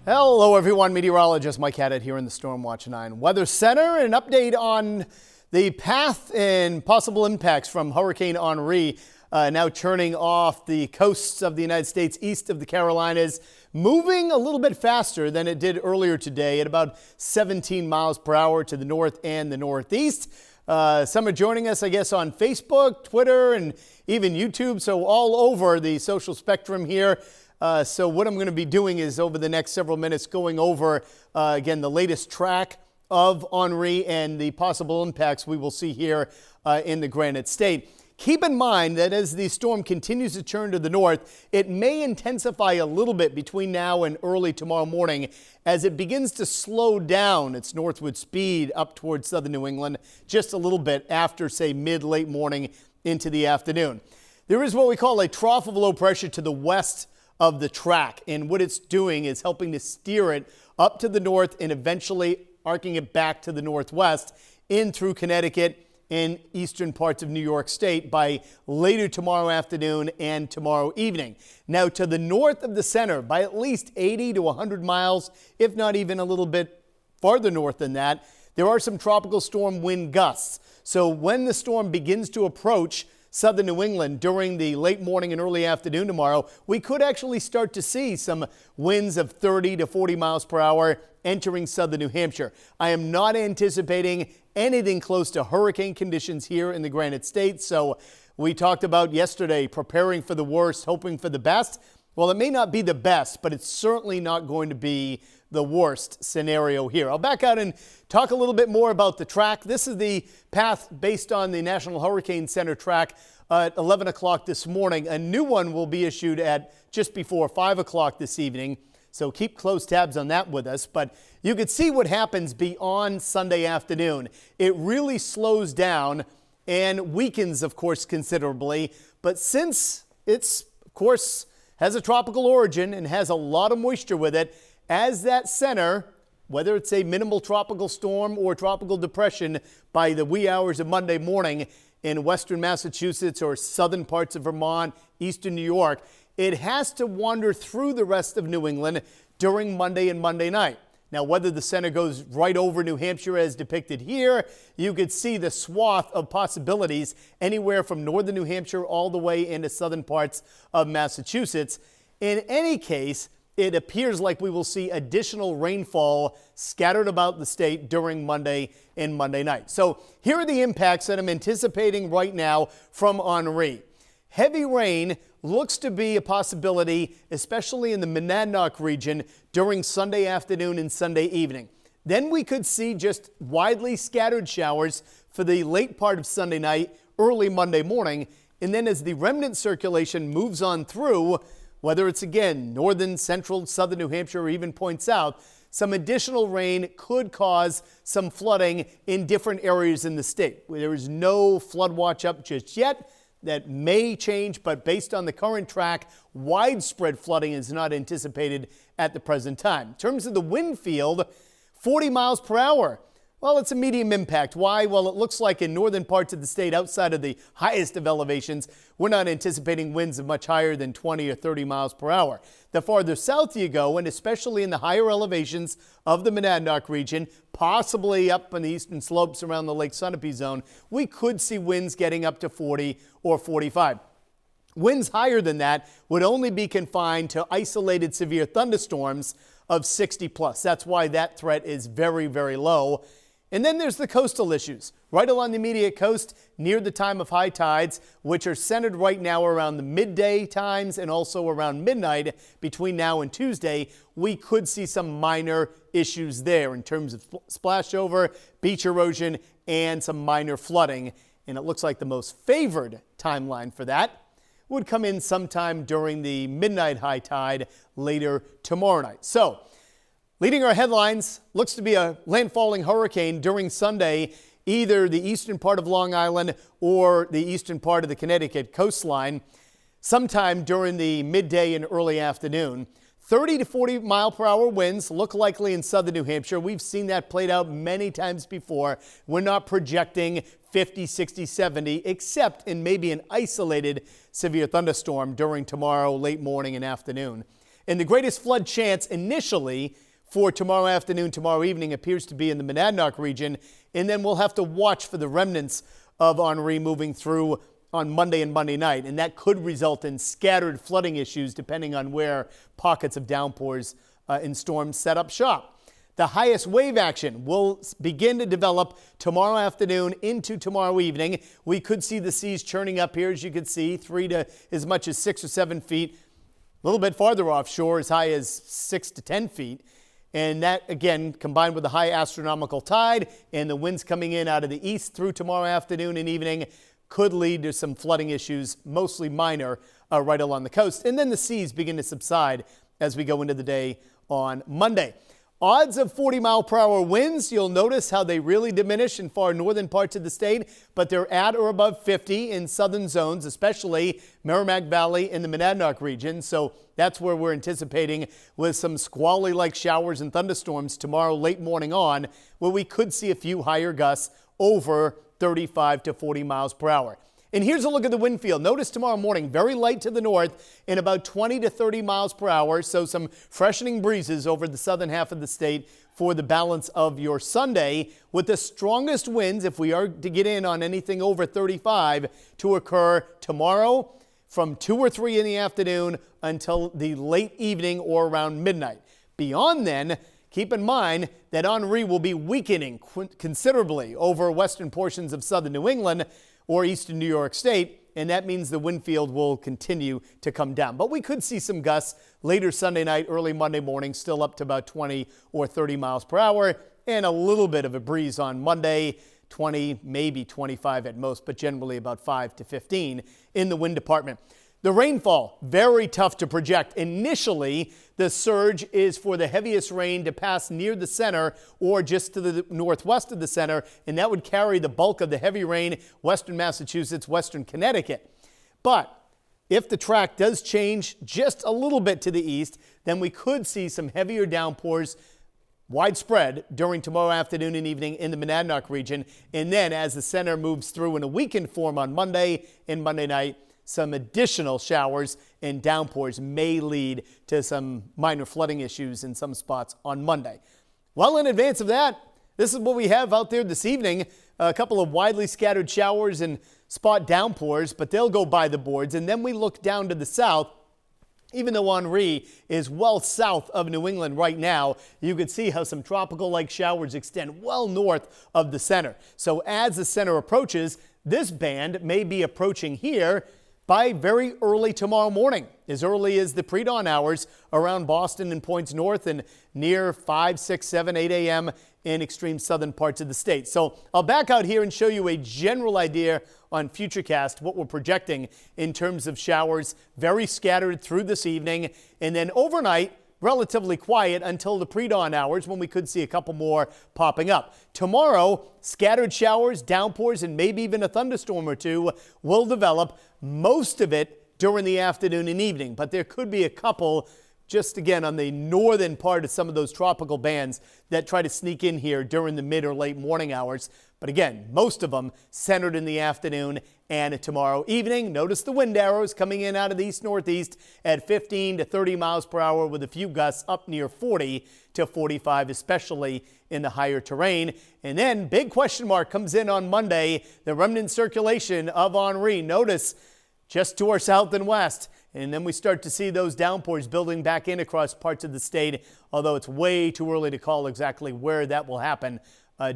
Hello everyone, meteorologist Mike Haddett here in the Stormwatch 9 Weather Center. An update on the path and possible impacts from Hurricane Henri now churning off the coasts of the United States east of the Carolinas, moving a little bit faster than it did earlier today at about 17 miles per hour to the north and the northeast. Some are joining us, I guess, on Facebook, Twitter, and even YouTube, so all over the social spectrum here. So what I'm going to be doing is over the next several minutes going over, again, the latest track of Henri and the possible impacts we will see here in the Granite State. Keep in mind that as the storm continues to turn to the north, it may intensify a little bit between now and early tomorrow morning as it begins to slow down its northward speed up towards southern New England just a little bit after, say, mid-late morning into the afternoon. There is what we call a trough of low pressure to the west of the track, and what it's doing is helping to steer it up to the north and eventually arcing it back to the northwest in through Connecticut and eastern parts of New York State by later tomorrow afternoon and tomorrow evening. Now to the north of the center by at least 80 to 100 miles, if not even a little bit farther north than that, there are some tropical storm wind gusts. So when the storm begins to approach southern New England during the late morning and early afternoon tomorrow, we could actually start to see some winds of 30 to 40 miles per hour entering southern New Hampshire. I am not anticipating anything close to hurricane conditions here in the Granite State. So we talked about yesterday preparing for the worst, hoping for the best. Well, it may not be the best, but it's certainly not going to be the worst scenario here. I'll back out and talk a little bit more about the track. This is the path based on the National Hurricane Center track at 11 o'clock this morning. A new one will be issued at just before 5 o'clock this evening. So keep close tabs on that with us. But you could see what happens beyond Sunday afternoon. It really slows down and weakens, of course, considerably. But since it's, of course, has a tropical origin and has a lot of moisture with it, as that center, whether it's a minimal tropical storm or tropical depression by the wee hours of Monday morning in western Massachusetts or southern parts of Vermont, eastern New York, it has to wander through the rest of New England during Monday and Monday night. Now, whether the center goes right over New Hampshire as depicted here, you could see the swath of possibilities anywhere from northern New Hampshire all the way into southern parts of Massachusetts. In any case, it appears like we will see additional rainfall scattered about the state during Monday and Monday night. So here are the impacts that I'm anticipating right now from Henri. Heavy rain looks to be a possibility, especially in the Monadnock region during Sunday afternoon and Sunday evening. Then we could see just widely scattered showers for the late part of Sunday night, early Monday morning. And then as the remnant circulation moves on through, whether it's again northern, central, southern New Hampshire, or even points south, some additional rain could cause some flooding in different areas in the state. There is no flood watch up just yet. That may change, but based on the current track, widespread flooding is not anticipated at the present time. In terms of the wind field, 40 miles per hour. Well, it's a medium impact. Why? Well, it looks like in northern parts of the state outside of the highest of elevations, we're not anticipating winds of much higher than 20 or 30 miles per hour. The farther south you go, and especially in the higher elevations of the Monadnock region, possibly up on the eastern slopes around the Lake Sunapee zone, we could see winds getting up to 40 or 45. Winds higher than that would only be confined to isolated severe thunderstorms of 60 plus. That's why that threat is very, very low. And then there's the coastal issues. Right along the immediate coast, near the time of high tides, which are centered right now around the midday times and also around midnight between now and Tuesday, we could see some minor issues there in terms of splash over, beach erosion, and some minor flooding. And it looks like the most favored timeline for that would come in sometime during the midnight high tide later tomorrow night. So, leading our headlines, looks to be a landfalling hurricane during Sunday, either the eastern part of Long Island or the eastern part of the Connecticut coastline, sometime during the midday and early afternoon. 30 to 40 mile per hour winds look likely in southern New Hampshire. We've seen that played out many times before. We're not projecting 50, 60, 70, except in maybe an isolated severe thunderstorm during tomorrow, late morning and afternoon. And the greatest flood chance initially for tomorrow afternoon, tomorrow evening appears to be in the Monadnock region. And then we'll have to watch for the remnants of Henri moving through on Monday and Monday night. And that could result in scattered flooding issues depending on where pockets of downpours in storms set up shop. The highest wave action will begin to develop tomorrow afternoon into tomorrow evening. We could see the seas churning up here, as you can see, 3 to as much as 6 or 7 feet. A little bit farther offshore, as high as 6 to 10 feet. And that, again, combined with the high astronomical tide and the winds coming in out of the east through tomorrow afternoon and evening, could lead to some flooding issues, mostly minor, right along the coast. And then the seas begin to subside as we go into the day on Monday. Odds of 40-mile-per-hour winds, you'll notice how they really diminish in far northern parts of the state, but they're at or above 50 in southern zones, especially Merrimack Valley and the Monadnock region. So that's where we're anticipating with some squally-like showers and thunderstorms tomorrow late morning on, where we could see a few higher gusts over 35 to 40 miles per hour. And here's a look at the wind field. Notice tomorrow morning, very light to the north and about 20 to 30 miles per hour. So some freshening breezes over the southern half of the state for the balance of your Sunday, with the strongest winds, if we are to get in on anything over 35, to occur tomorrow from 2 or 3 in the afternoon until the late evening or around midnight. Beyond then, keep in mind that Henri will be weakening considerably over western portions of southern New England or eastern New York State, and that means the wind field will continue to come down. But we could see some gusts later Sunday night, early Monday morning, still up to about 20 or 30 miles per hour, and a little bit of a breeze on Monday, 20, maybe 25 at most, but generally about 5 to 15 in the wind department. The rainfall, very tough to project. Initially, the surge is for the heaviest rain to pass near the center or just to the northwest of the center, and that would carry the bulk of the heavy rain, western Massachusetts, western Connecticut. But if the track does change just a little bit to the east, then we could see some heavier downpours widespread during tomorrow afternoon and evening in the Monadnock region. And then as the center moves through in a weakened form on Monday and Monday night, some additional showers and downpours may lead to some minor flooding issues in some spots on Monday. Well, in advance of that, this is what we have out there this evening. A couple of widely scattered showers and spot downpours, but they'll go by the boards. And then we look down to the south. Even though Henri is well south of New England right now, you can see how some tropical-like showers extend well north of the center. So as the center approaches, this band may be approaching here by very early tomorrow morning, as early as the pre-dawn hours around Boston and points north and near 5, 6, 7, 8 a.m. in extreme southern parts of the state. So I'll back out here and show you a general idea on Futurecast, what we're projecting in terms of showers, very scattered through this evening, and then overnight, relatively quiet until the pre-dawn hours when we could see a couple more popping up. Tomorrow, scattered showers, downpours, and maybe even a thunderstorm or two will develop, most of it during the afternoon and evening. But there could be a couple just again on the northern part of some of those tropical bands that try to sneak in here during the mid or late morning hours. But again, most of them centered in the afternoon and tomorrow evening. Notice the wind arrows coming in out of the east-northeast at 15 to 30 miles per hour with a few gusts up near 40 to 45, especially in the higher terrain. And then big question mark comes in on Monday, the remnant circulation of Henri. Notice just to our south and west. And then we start to see those downpours building back in across parts of the state, although it's way too early to call exactly where that will happen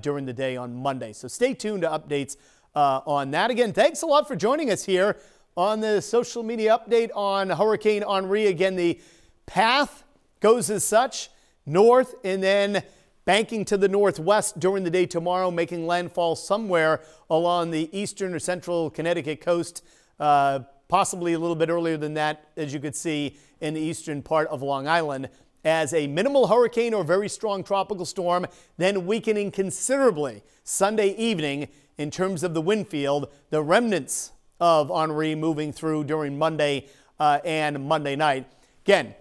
during the day on Monday. So stay tuned to updates on that. Again, thanks a lot for joining us here on the social media update on Hurricane Henri. Again, the path goes as such, north and then banking to the northwest during the day tomorrow, making landfall somewhere along the eastern or central Connecticut coast, possibly a little bit earlier than that, as you could see in the eastern part of Long Island, as a minimal hurricane or very strong tropical storm, then weakening considerably Sunday evening in terms of the wind field, the remnants of Henri moving through during Monday and Monday night. Again,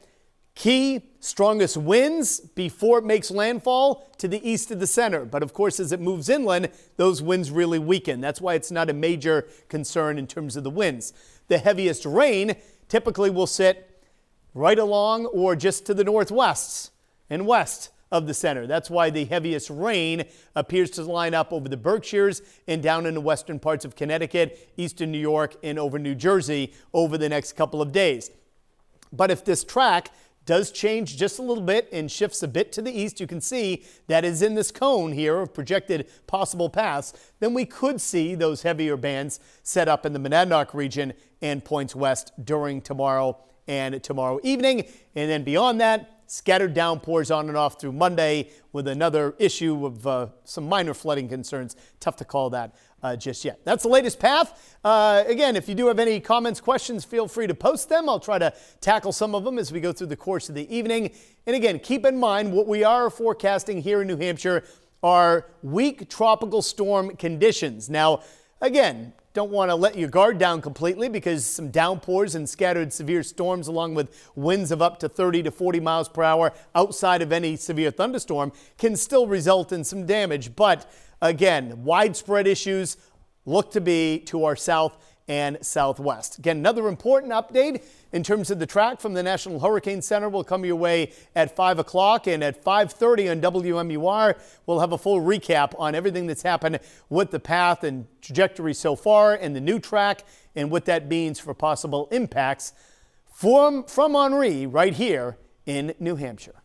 key strongest winds before it makes landfall to the east of the center. But of course, as it moves inland, those winds really weaken. That's why it's not a major concern in terms of the winds. The heaviest rain typically will sit right along or just to the northwest and west of the center. That's why the heaviest rain appears to line up over the Berkshires and down in the western parts of Connecticut, eastern New York, and over New Jersey over the next couple of days. But if this track does change just a little bit and shifts a bit to the east, you can see that is in this cone here of projected possible paths, then we could see those heavier bands set up in the Monadnock region and points west during tomorrow and tomorrow evening. And then beyond that, scattered downpours on and off through Monday with another issue of some minor flooding concerns. Tough to call that just yet. That's the latest path. Again, if you do have any comments, questions, feel free to post them. I'll try to tackle some of them as we go through the course of the evening. And again, keep in mind what we are forecasting here in New Hampshire are weak tropical storm conditions. Now, again, don't want to let your guard down completely because some downpours and scattered severe storms along with winds of up to 30 to 40 miles per hour outside of any severe thunderstorm can still result in some damage. But again, widespread issues look to be to our south and southwest. Again, another important update in terms of the track from the National Hurricane Center will come your way at 5 o'clock, and at 5:30 on WMUR, we'll have a full recap on everything that's happened with the path and trajectory so far and the new track and what that means for possible impacts from Henri right here in New Hampshire.